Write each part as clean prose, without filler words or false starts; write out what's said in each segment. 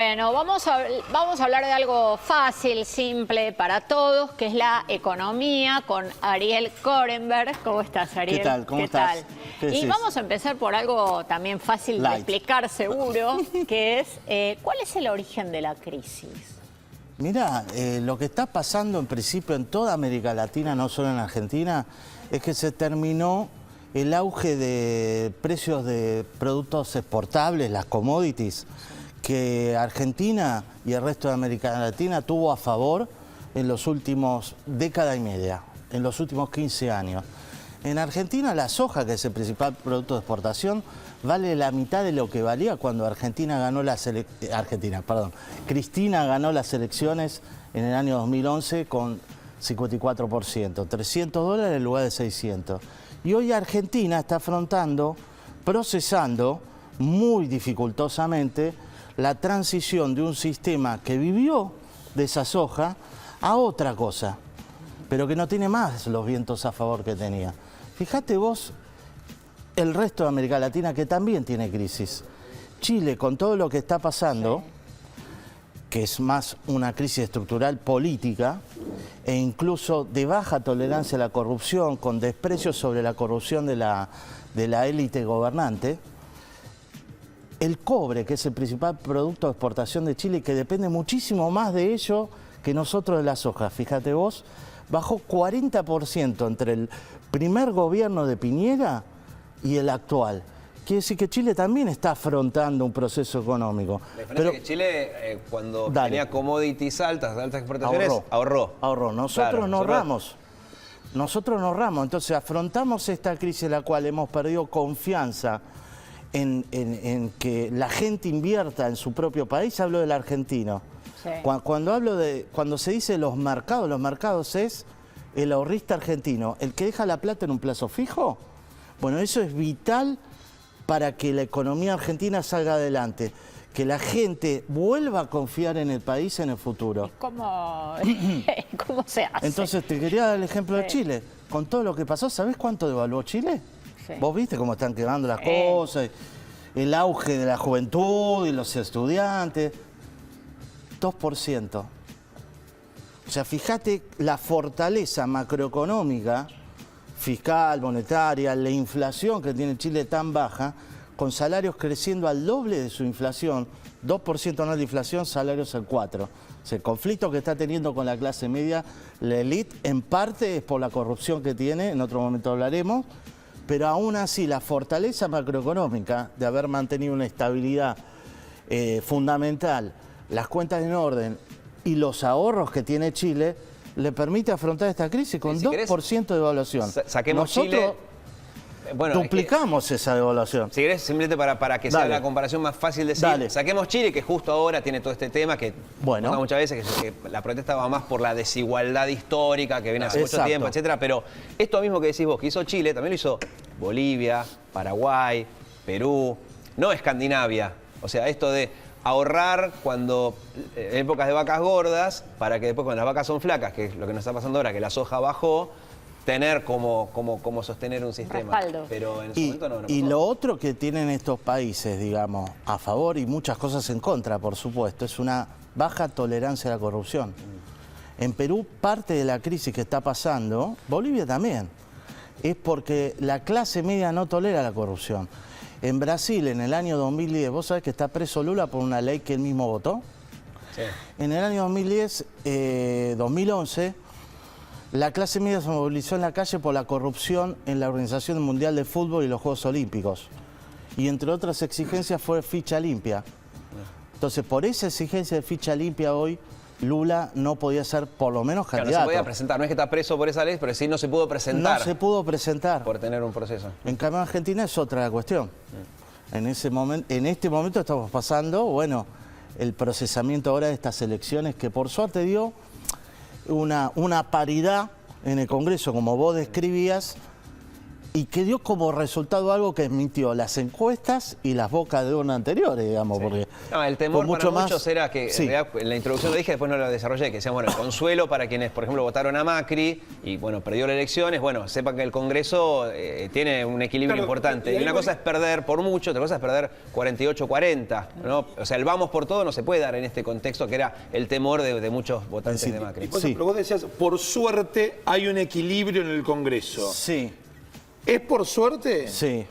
Bueno, vamos a hablar de algo fácil, simple para todos, que es la economía con Ariel Korenberg. ¿Cómo estás, Ariel? ¿Qué tal? ¿Cómo estás? Y vamos a empezar por algo también fácil de explicar, seguro, que es ¿cuál es el origen de la crisis? Mirá, lo que está pasando en principio en toda América Latina, no solo en Argentina, es que se terminó el auge de precios de productos exportables, las commodities, que Argentina y el resto de América Latina tuvo a favor en los últimos década y media, en los últimos 15 años. En Argentina la soja, que es el principal producto de exportación, vale la mitad de lo que valía cuando Cristina ganó las elecciones en el año 2011 con 54%, $300 en lugar de 600. Y hoy Argentina está afrontando, procesando muy dificultosamente la transición de un sistema que vivió de esa soja a otra cosa, pero que no tiene más los vientos a favor que tenía. Fíjate vos el resto de América Latina que también tiene crisis. Chile, con todo lo que está pasando, que es más una crisis estructural política e incluso de baja tolerancia a la corrupción, con desprecio sobre la corrupción de la élite gobernante. El cobre, que es el principal producto de exportación de Chile, que depende muchísimo más de ello que nosotros de la soja. Fíjate vos, bajó 40% entre el primer gobierno de Piñera y el actual. Quiere decir que Chile también está afrontando un proceso económico. La diferencia es que Chile, cuando tenía commodities altas exportaciones, ahorró. Nosotros no ahorramos. Nosotros no ahorramos. Entonces afrontamos esta crisis en la cual hemos perdido confianza en que la gente invierta en su propio país. Hablo del argentino. Sí. Cuando se dice los mercados es el ahorrista argentino, el que deja la plata en un plazo fijo. Bueno, eso es vital para que la economía argentina salga adelante, que la gente vuelva a confiar en el país en el futuro. ¿Cómo se hace? Entonces te quería dar el ejemplo de Chile. Con todo lo que pasó, ¿sabés cuánto devaluó Chile? Sí. Vos viste cómo están quedando las cosas, el auge de la juventud y los estudiantes. 2%. O sea, fíjate la fortaleza macroeconómica, fiscal, monetaria, la inflación que tiene Chile tan baja, con salarios creciendo al doble de su inflación, 2% anual de inflación, salarios al 4%. O sea, el conflicto que está teniendo con la clase media, la élite, en parte es por la corrupción que tiene, en otro momento hablaremos, pero aún así la fortaleza macroeconómica de haber mantenido una estabilidad fundamental, las cuentas en orden y los ahorros que tiene Chile, le permite afrontar esta crisis con 2% de devaluación. Saquemos Nosotros Chile. Bueno, duplicamos esa devaluación. Si querés, simplemente para que sea la comparación más fácil de decir, saquemos Chile, que justo ahora tiene todo este tema que muchas veces que la protesta va más por la desigualdad histórica que viene hace mucho tiempo, etcétera. Pero esto mismo que decís vos, que hizo Chile, también lo hizo Bolivia, Paraguay, Perú, no Escandinavia. O sea, esto de ahorrar cuando en épocas de vacas gordas, para que después cuando las vacas son flacas, que es lo que nos está pasando ahora, que la soja bajó, tener como sostener un sistema. Respaldo. Pero en ese momento no pasó. Y lo otro que tienen estos países, digamos, a favor y muchas cosas en contra, por supuesto, es una baja tolerancia a la corrupción. En Perú, parte de la crisis que está pasando, Bolivia también, es porque la clase media no tolera la corrupción. En Brasil, en el año 2010, ¿vos sabés que está preso Lula por una ley que él mismo votó? Sí. En el año 2011, la clase media se movilizó en la calle por la corrupción en la Organización Mundial de Fútbol y los Juegos Olímpicos. Y entre otras exigencias fue ficha limpia. Entonces, por esa exigencia de ficha limpia hoy, Lula no podía ser por lo menos candidato. No se podía presentar, no es que está preso por esa ley, pero sí no se pudo presentar. No se pudo presentar. Por tener un proceso. En cambio, en Argentina es otra la cuestión. En este momento estamos pasando, bueno, el procesamiento ahora de estas elecciones que por suerte dio una paridad en el Congreso, como vos describías, y que dio como resultado algo que mintió las encuestas y las bocas de urna anteriores, digamos. Sí. Porque no, el temor para muchos era que, en realidad, en la introducción lo dije, después no lo desarrollé, que decían, bueno, el consuelo para quienes, por ejemplo, votaron a Macri y, bueno, perdió las elecciones, bueno, sepan que el Congreso tiene un equilibrio importante. Y una cosa es perder por mucho, otra cosa es perder 48-40, ¿no? O sea, el vamos por todo no se puede dar en este contexto, que era el temor de muchos votantes de Macri. Pero vos decías, por suerte hay un equilibrio en el Congreso. Sí. ¿Es por suerte? Sí.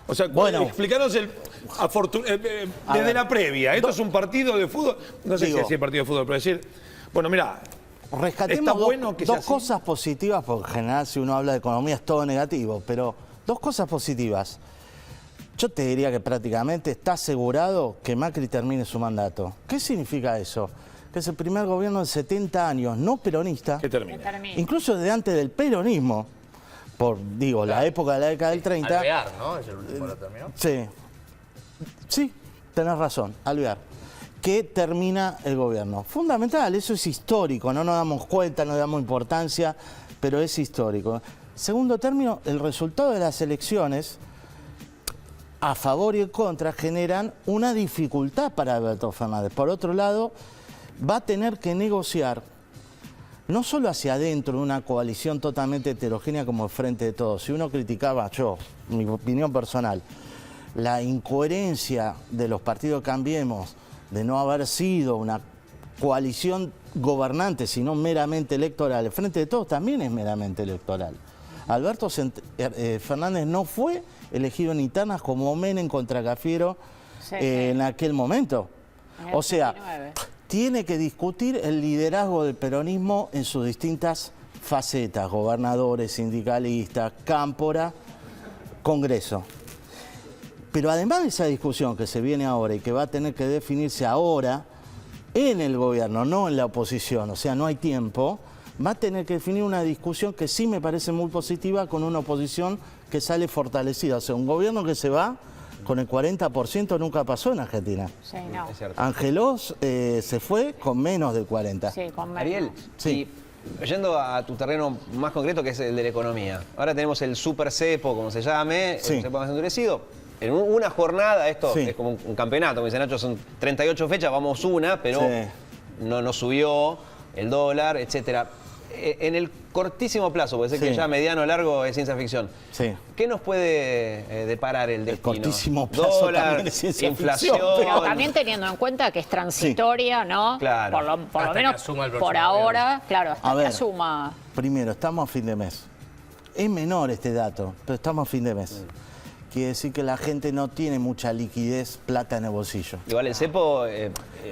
O sea, bueno, explicanos desde la previa. Esto es un partido de fútbol. No sé si es partido de fútbol, pero decir, bueno, mira, rescatemos dos cosas positivas, porque en general si uno habla de economía es todo negativo, pero dos cosas positivas. Yo te diría que prácticamente está asegurado que Macri termine su mandato. ¿Qué significa eso? Que es el primer gobierno de 70 años, no peronista, que termine. Incluso desde antes del peronismo, por, digo, la época de la década del 30. Alvear, ¿no? Es el último que terminó. Sí. Sí, tenés razón, Alvear. Que termina el gobierno. Fundamental, eso es histórico, no nos damos cuenta, no damos importancia, pero es histórico. Segundo término, el resultado de las elecciones, a favor y en contra, generan una dificultad para Alberto Fernández. Por otro lado, va a tener que negociar no solo hacia adentro de una coalición totalmente heterogénea como el Frente de Todos. Si uno criticaba, mi opinión personal, la incoherencia de los partidos Cambiemos de no haber sido una coalición gobernante, sino meramente electoral. El Frente de Todos también es meramente electoral. Alberto Fernández no fue elegido en internas como Menem contra Cafiero en aquel momento. O sea, tiene que discutir el liderazgo del peronismo en sus distintas facetas, gobernadores, sindicalistas, cámpora, Congreso. Pero además de esa discusión que se viene ahora y que va a tener que definirse ahora en el gobierno, no en la oposición, o sea, no hay tiempo, va a tener que definir una discusión que sí me parece muy positiva con una oposición que sale fortalecida. O sea, un gobierno que se va con el 40% nunca pasó en Argentina. Sí, no. Angelos se fue con menos del 40%. Sí, con menos. Ariel, sí. Yendo a tu terreno más concreto, que es el de la economía. Ahora tenemos el super cepo, como se llame, el cepo más endurecido. En una jornada, esto es como un campeonato, como dice Nacho, son 38 fechas, vamos una, pero no subió el dólar, etcétera. En el cortísimo plazo, puede ser que ya mediano o largo es ciencia ficción. ¿Qué nos puede deparar el destino? El cortísimo plazo dólar, también es ciencia inflación. ficción. Pero también teniendo en cuenta que es transitoria, ¿no? Claro. Por lo menos por ahora, claro, hasta que asuma. Primero, estamos a fin de mes. Es menor este dato, pero estamos a fin de mes. Quiere decir que la gente no tiene mucha liquidez, plata en el bolsillo. Igual el cepo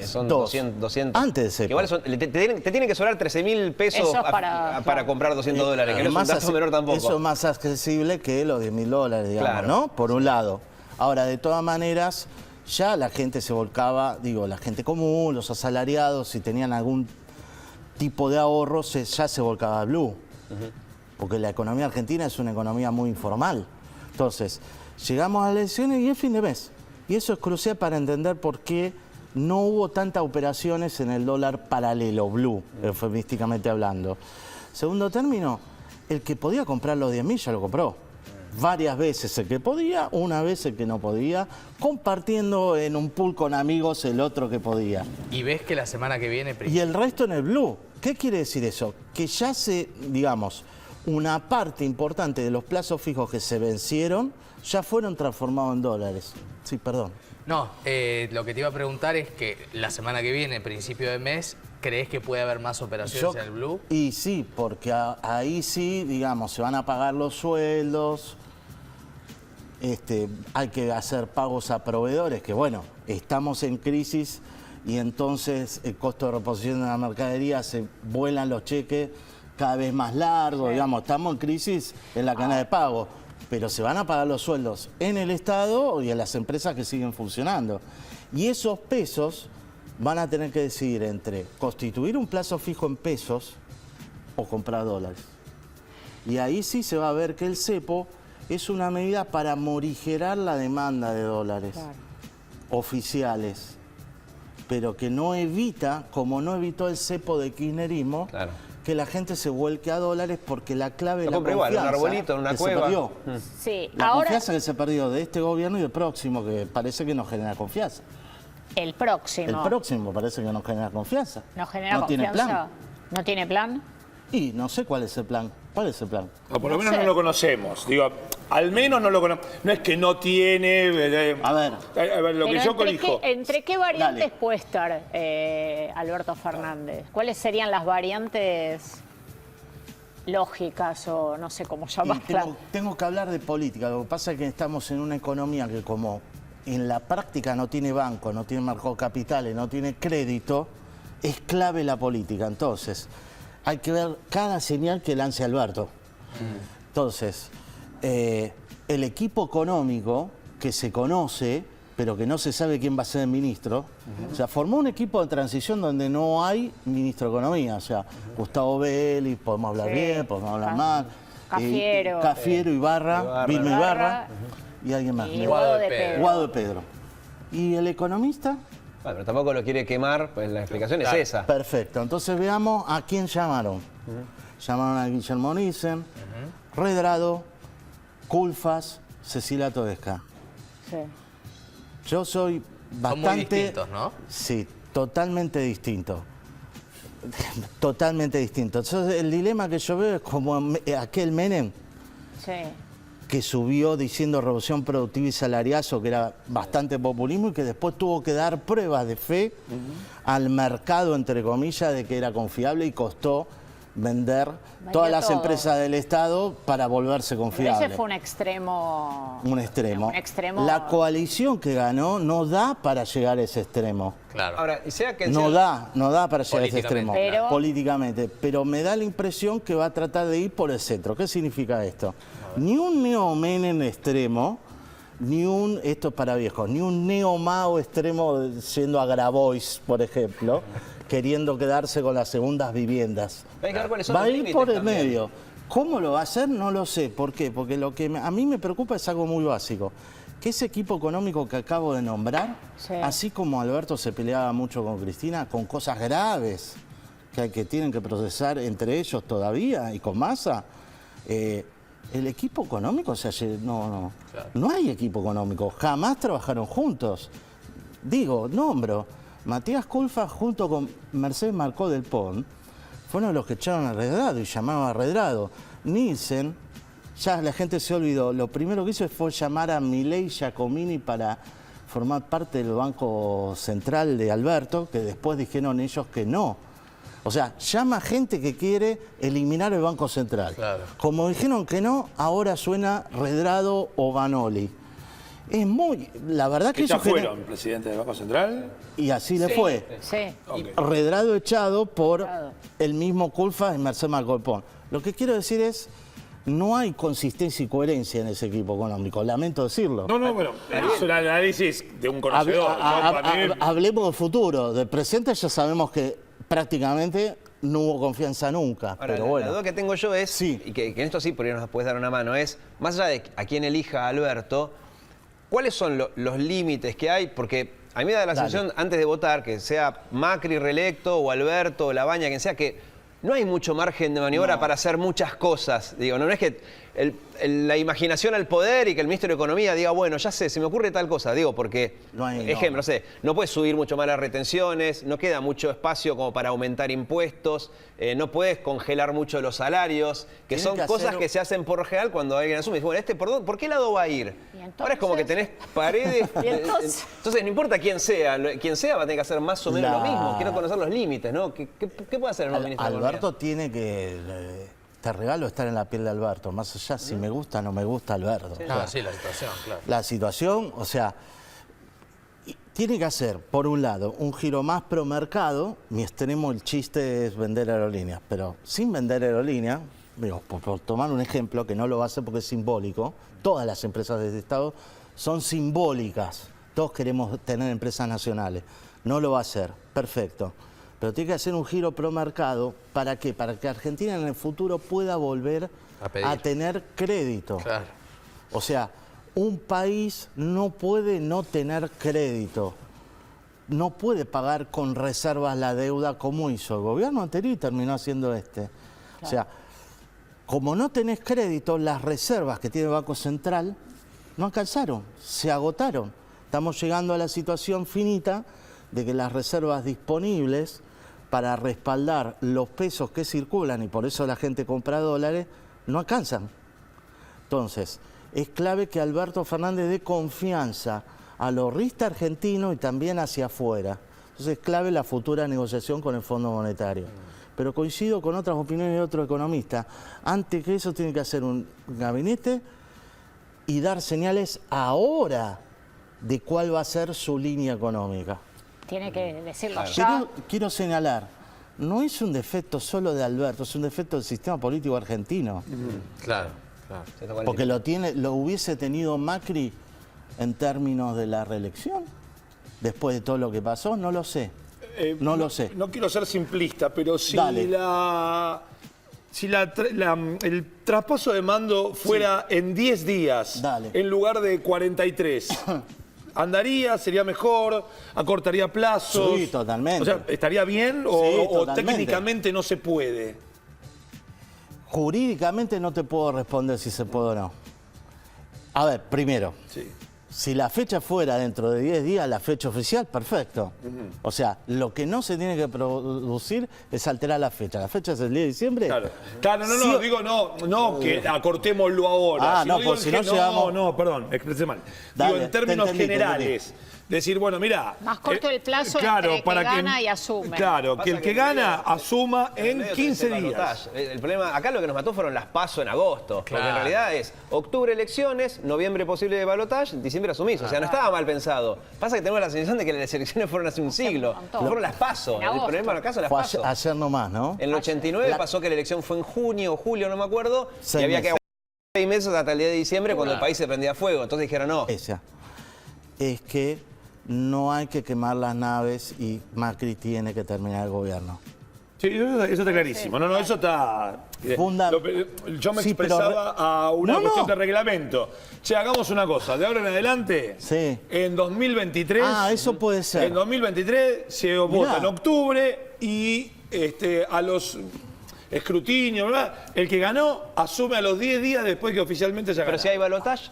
son 200. Antes del cepo. Igual te tienen que sobrar 13.000 pesos para comprar $200, que no es un dato menor tampoco. Eso es más accesible que los $10.000, digamos, ¿no? Por un lado. Ahora, de todas maneras, ya la gente se volcaba, digo, la gente común, los asalariados, si tenían algún tipo de ahorro, ya se volcaba a Blue. Porque la economía argentina es una economía muy informal. Entonces, llegamos a las elecciones y es fin de mes. Y eso es crucial para entender por qué no hubo tantas operaciones en el dólar paralelo, blue, eufemísticamente hablando. Segundo término, el que podía comprar los 10.000 ya lo compró. Varias veces el que podía, una vez el que no podía, compartiendo en un pool con amigos el otro que podía. ¿Y ves que la semana que viene... Y el resto en el blue. ¿Qué quiere decir eso? Que ya digamos, una parte importante de los plazos fijos que se vencieron ya fueron transformados en dólares. Sí, perdón. No, lo que te iba a preguntar es que la semana que viene, principio de mes, ¿crees que puede haber más operaciones en el blue? Y sí, porque ahí sí, digamos, se van a pagar los sueldos, hay que hacer pagos a proveedores, que bueno, estamos en crisis y entonces el costo de reposición de la mercadería, se vuelan los cheques cada vez más largos, digamos, estamos en crisis en la cadena de pago. Pero se van a pagar los sueldos en el Estado y en las empresas que siguen funcionando. Y esos pesos van a tener que decidir entre constituir un plazo fijo en pesos o comprar dólares. Y ahí sí se va a ver que el cepo es una medida para morigerar la demanda de dólares oficiales, pero que no evita, como no evitó el cepo de kirchnerismo, que la gente se vuelque a dólares porque la clave es la confianza. Igual, un arbolito en una cueva. Se perdió. Sí, La confianza que se perdió de este gobierno y del próximo, que parece que nos genera confianza. El próximo. El próximo parece que nos genera confianza. ¿Nos genera no confianza? Tiene plan. ¿No tiene plan? Y no sé cuál es el plan. ¿Cuál es el plan? No, por lo menos no lo conocemos. Digo, al menos no lo conocemos. No es que no tiene... A ver, lo que yo colijo. ¿Entre qué variantes puede estar Alberto Fernández? ¿Cuáles serían las variantes lógicas o no sé cómo llamarlas? Tengo que hablar de política. Lo que pasa es que estamos en una economía que como en la práctica no tiene banco, no tiene mercado de capitales, no tiene crédito, es clave la política. Entonces, hay que ver cada señal que lance Alberto. Entonces, el equipo económico que se conoce, pero que no se sabe quién va a ser el ministro, o sea, formó un equipo de transición donde no hay ministro de Economía. O sea, Gustavo Vélez, podemos hablar bien, podemos hablar mal. Cafiero, Ibarra, Vilma Ibarra y alguien más. Y Guado de Pedro. ¿Y el economista? Bueno, pero tampoco lo quiere quemar, pues la explicación es esa. Perfecto. Entonces veamos a quién llamaron. Llamaron a Guillermo Nissen, Redrado, Culfas, Cecilia Todesca. Sí. Yo soy bastante... Son muy distintos, ¿no? Sí, totalmente distinto. Totalmente distinto. Entonces el dilema que yo veo es como aquel Menem. Sí. Que subió diciendo revolución productiva y salariazo, que era bastante populismo, y que después tuvo que dar pruebas de fe al mercado, entre comillas, de que era confiable y costó vender todas las empresas del Estado para volverse confiable. Ese fue un extremo. Un extremo. Un extremo. La coalición que ganó no da para llegar a ese extremo. Claro. Ahora, y sea que No da para llegar a ese extremo. Pero... políticamente. Pero me da la impresión que va a tratar de ir por el centro. ¿Qué significa esto? Ni un neo-Menem extremo, ni un, esto es para viejos, ni un neo-Mao extremo siendo a Grabois, por ejemplo, queriendo quedarse con las segundas viviendas. Va a ir por el medio. ¿Cómo lo va a hacer? No lo sé. ¿Por qué? Porque lo que a mí me preocupa es algo muy básico. Que ese equipo económico que acabo de nombrar, así como Alberto se peleaba mucho con Cristina, con cosas graves que tienen que procesar entre ellos todavía y con Massa, el equipo económico, o sea, no hay equipo económico. Jamás trabajaron juntos. Digo, nombro, Matías Culfas junto con Mercedes Marcó del Pont fueron los que echaron a Redrado y llamaban a Redrado. Nielsen, ya la gente se olvidó, lo primero que hizo fue llamar a Milei Giacomini para formar parte del Banco Central de Alberto, que después dijeron ellos que no. O sea, llama gente que quiere eliminar el Banco Central. Claro. Como dijeron que no, ahora suena Redrado o Vanoli. Es muy... La verdad que ¿Ya fueron presidente del Banco Central? Y así le fue. Sí. Okay. Redrado echado por el mismo Culfas y Mercedes Marcó del Pont. Lo que quiero decir es, no hay consistencia y coherencia en ese equipo económico. Lamento decirlo. No, bueno, es un análisis de un conocedor. Hablemos del futuro. Del presente ya sabemos que prácticamente no hubo confianza nunca. Ahora, pero bueno. La duda que tengo yo es, y que en esto sí por ahí nos puedes dar una mano, es, más allá de a quién elija a Alberto, ¿cuáles son los límites que hay? Porque a mí me da la sensación, antes de votar, que sea Macri reelecto o Alberto o Labaña, quien sea, que no hay mucho margen de maniobra para hacer muchas cosas. Digo, no es que la imaginación al poder y que el ministro de Economía diga, bueno, ya sé, se me ocurre tal cosa. Digo, porque, ejemplo, no puedes subir mucho más las retenciones, no queda mucho espacio como para aumentar impuestos, no puedes congelar mucho los salarios, que son cosas que se hacen por general cuando alguien asume. Y dice, bueno, ¿por qué lado va a ir? Ahora es como que tenés paredes. Entonces no importa quién sea va a tener que hacer más o menos lo mismo. Quiero conocer los límites, ¿no? ¿Qué puede hacer el nuevo ministro de Economía? Alberto tiene que... Te regalo estar en la piel de Alberto, más allá si me gusta o no me gusta Alberto. Sí, la situación, claro. La situación, o sea, tiene que hacer, por un lado, un giro más pro mercado. Mi extremo, el chiste es vender aerolíneas, pero sin vender aerolíneas, digo, por tomar un ejemplo, que no lo va a hacer porque es simbólico, todas las empresas de este Estado son simbólicas. Todos queremos tener empresas nacionales. No lo va a hacer, perfecto. Pero tiene que hacer un giro pro mercado. ¿Para qué? Para que Argentina en el futuro pueda volver a tener crédito. Claro. O sea, un país no puede no tener crédito. no puede pagar con reservas la deuda como hizo el gobierno anterior y terminó haciendo este. Claro. O sea, como no tenés crédito, las reservas que tiene el Banco Central no alcanzaron, se agotaron. Estamos llegando a la situación finita de que las reservas disponibles para respaldar los pesos que circulan, y por eso la gente compra dólares, no alcanzan. Entonces, es clave que Alberto Fernández dé confianza a los ahorristas argentinos y también hacia afuera. Entonces, es clave la futura negociación con el Fondo Monetario. Pero coincido con otras opiniones de otros economistas. Antes que eso, tiene que hacer un gabinete y dar señales ahora de cuál va a ser su línea económica. Tiene que decirlo ya. Quiero señalar, no es un defecto solo de Alberto, es un defecto del sistema político argentino. Claro. Porque lo hubiese tenido Macri en términos de la reelección, después de todo lo que pasó, no lo sé. No lo sé. No quiero ser simplista, pero si el traspaso de mando fuera en 10 días, en lugar de 43, ¿andaría? ¿Sería mejor? ¿Acortaría plazos? Sí, totalmente. O sea, ¿estaría bien o técnicamente no se puede? Jurídicamente no te puedo responder si se puede o no. A ver, primero, si la fecha fuera dentro de 10 días, la fecha oficial, perfecto. O sea, lo que no se tiene que producir es alterar la fecha. La fecha es el 10 de diciembre. Claro, no, que acortémoslo ahora. Perdón, expresé mal. Digo, en términos generales. Decir, bueno, mira... Más corto el plazo entre que gana y asume. Claro, que el que gana asuma en 15 días. El problema, acá lo que nos mató fueron las PASO en agosto. Porque en realidad es octubre elecciones, noviembre posible de balotaje, diciembre asumís. O sea, no estaba mal pensado. Pasa que tenemos la sensación de que las elecciones fueron hace un siglo. Fueron las PASO. El problema en el caso de las PASO. Ayer nomás, ¿no? En el 89 pasó que la elección fue en junio o julio, no me acuerdo. Y había que aguantar 6 meses hasta el día de diciembre cuando el país se prendía fuego. Entonces dijeron no. Es que no hay que quemar las naves y Macri tiene que terminar el gobierno. Sí, eso está clarísimo. No, eso está... Yo me expresaba a una cuestión de reglamento. Che, hagamos una cosa. De ahora en adelante, en 2023... eso puede ser. En 2023 se vota en octubre y a los escrutinios, ¿verdad? El que ganó asume a los 10 días después que oficialmente se ganó. Pero si hay balotaje.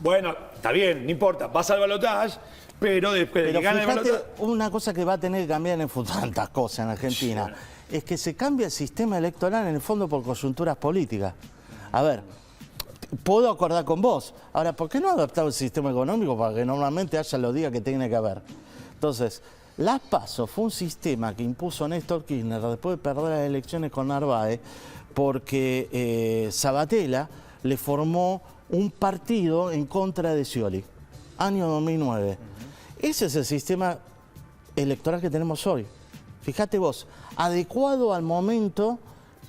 Bueno, está bien, no importa. Pasa el balotaje. Pero después de que gane el balotaje... Una cosa que va a tener que cambiar en tantas cosas en Argentina es que se cambia el sistema electoral en el fondo por coyunturas políticas. A ver, puedo acordar con vos. Ahora, ¿por qué no adaptar el sistema económico para que normalmente haya los días que tiene que haber? Entonces, las PASO fue un sistema que impuso Néstor Kirchner después de perder las elecciones con Narváez porque Sabatella le formó un partido en contra de Scioli. Año 2009. Ese es el sistema electoral que tenemos hoy. Fíjate vos, adecuado al momento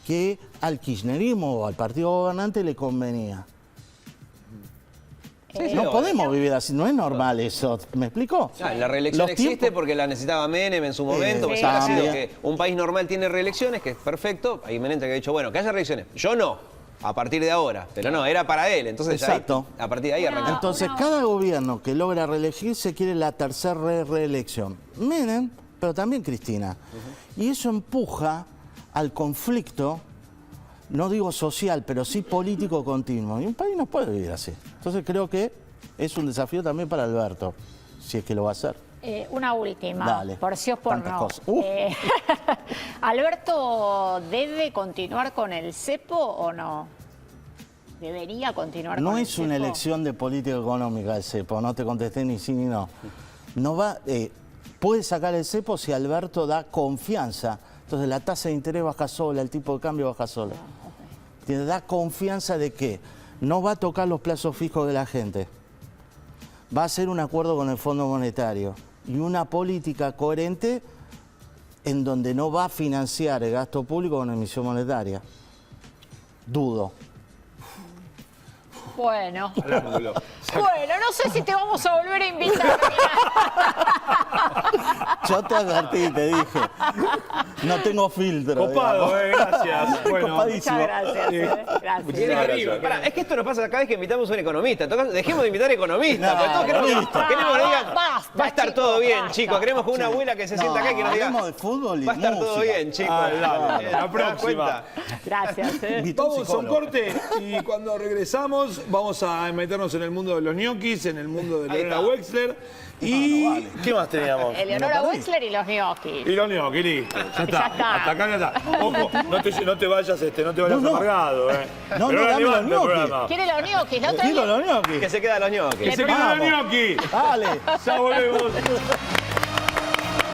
que al kirchnerismo o al partido gobernante le convenía. No podemos vivir así, no es normal eso, ¿me explico? La reelección existe porque la necesitaba Menem en su momento, porque ha sido que un país normal tiene reelecciones, que es perfecto. Ahí Menem te ha dicho, bueno, que haya reelecciones. Yo no. A partir de ahora, pero no, era para él, entonces ahí, a partir de ahí arrancó. Entonces cada gobierno que logra reelegirse quiere la tercera reelección. Menem, pero también Cristina. Y eso empuja al conflicto, no digo social, pero sí político continuo. Y un país no puede vivir así. Entonces creo que es un desafío también para Alberto, si es que lo va a hacer. Una última, por sí o por no. ¿Alberto debe continuar con el cepo o no? ¿Debería continuar con el cepo? No es una elección de política económica el cepo, no te contesté ni sí ni no. Puede sacar el cepo si Alberto da confianza. Entonces la tasa de interés baja sola, el tipo de cambio baja sola. Da confianza de que no va a tocar los plazos fijos de la gente. Va a hacer un acuerdo con el Fondo Monetario y una política coherente en donde no va a financiar el gasto público con emisión monetaria. Dudo. Bueno, no sé si te vamos a volver a invitar. Yo te advertí, te dije. No tengo filtro. Copado, gracias. Bueno, muchas gracias. Gracias. Es que esto nos pasa cada vez que invitamos a un economista. Entonces, dejemos de invitar economistas. Porque todos queremos que nos digan, va a estar todo bien, chicos. Queremos con una abuela que se sienta acá y que nos diga, de fútbol y va a estar todo bien, chicos. La próxima. Gracias. Vamos a un corte y cuando regresamos vamos a meternos en el mundo de los ñoquis, en el mundo de Leonora Wexler. ¿Y qué más teníamos? Eleonora Wexler y los ñoquis. Y los ñoquis, listo. Ya está. Ya está. Hasta acá ya está. Ojo, no te vayas amargado, No, dame los ñoquis. ¿Quiere los ñoquis? Quiero los ñoquis. Que se quedan los ñoquis. Que se quedan los ñoquis. Dale. Ya volvemos.